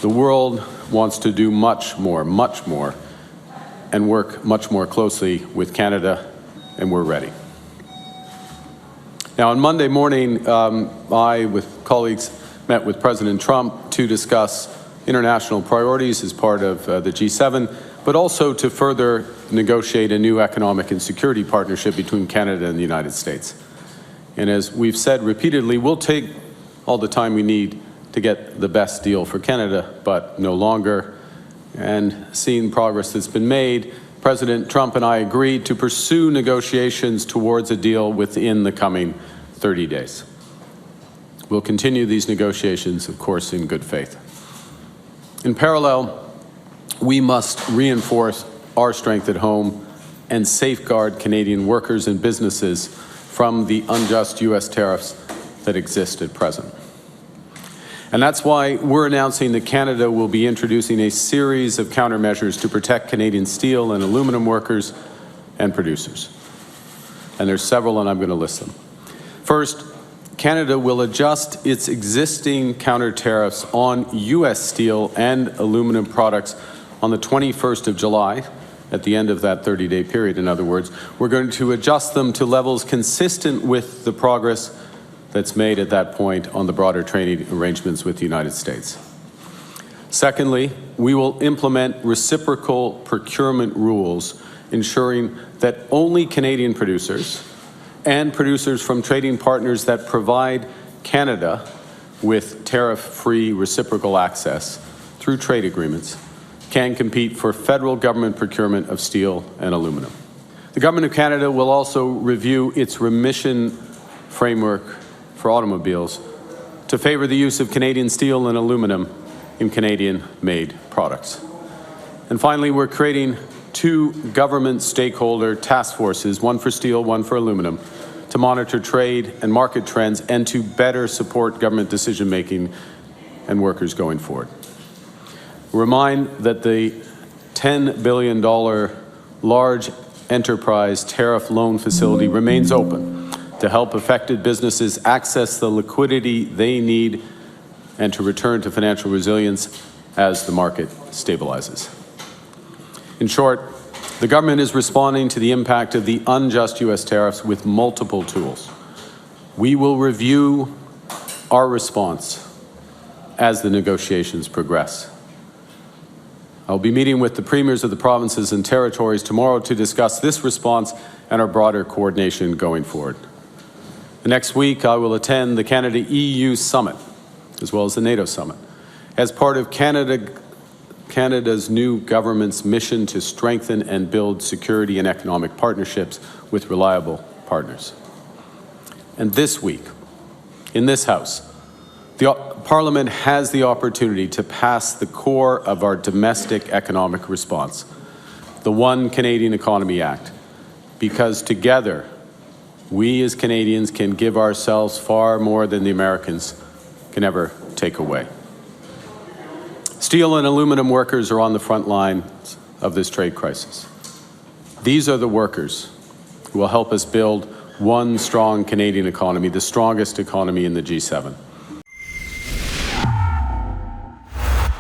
The world wants to do much more, and work much more closely with Canada, and we're ready. Now, on Monday morning, I, with colleagues, met with President Trump to discuss international priorities as part of the G7, but also to further negotiate a new economic and security partnership between Canada and the United States. And as we've said repeatedly, we'll take all the time we need to get the best deal for Canada, but no longer. And seeing progress that's been made, President Trump and I agreed to pursue negotiations towards a deal within the coming 30 days. We'll continue these negotiations, of course, in good faith. In parallel, we must reinforce our strength at home and safeguard Canadian workers and businesses from the unjust U.S. tariffs that exist at present. And that's why we're announcing that Canada will be introducing a series of countermeasures to protect Canadian steel and aluminum workers and producers. And there's several, and I'm going to list them. First, Canada will adjust its existing counter tariffs on U.S. steel and aluminum products on the 21st of July, at the end of that 30-day period, in other words. We're going to adjust them to levels consistent with the progress that's made at that point on the broader trading arrangements with the United States. Secondly, we will implement reciprocal procurement rules, ensuring that only Canadian producers and producers from trading partners that provide Canada with tariff-free reciprocal access through trade agreements can compete for federal government procurement of steel and aluminum. The Government of Canada will also review its remission framework for automobiles to favor the use of Canadian steel and aluminum in Canadian-made products. And finally, we're creating two government stakeholder task forces, one for steel, one for aluminum, to monitor trade and market trends and to better support government decision-making and workers going forward. Remind that the $10 billion large enterprise tariff loan facility remains open to help affected businesses access the liquidity they need and to return to financial resilience as the market stabilizes. In short, the government is responding to the impact of the unjust U.S. tariffs with multiple tools. We will review our response as the negotiations progress. I'll be meeting with the premiers of the provinces and territories tomorrow to discuss this response and our broader coordination going forward. Next week, I will attend the Canada-EU Summit, as well as the NATO Summit, as part of Canada's new government's mission to strengthen and build security and economic partnerships with reliable partners. And this week, in this House, the Parliament has the opportunity to pass the core of our domestic economic response, the One Canadian Economy Act, because together, we as Canadians can give ourselves far more than the Americans can ever take away. Steel and aluminum workers are on the front lines of this trade crisis. These are the workers who will help us build one strong Canadian economy, the strongest economy in the G7.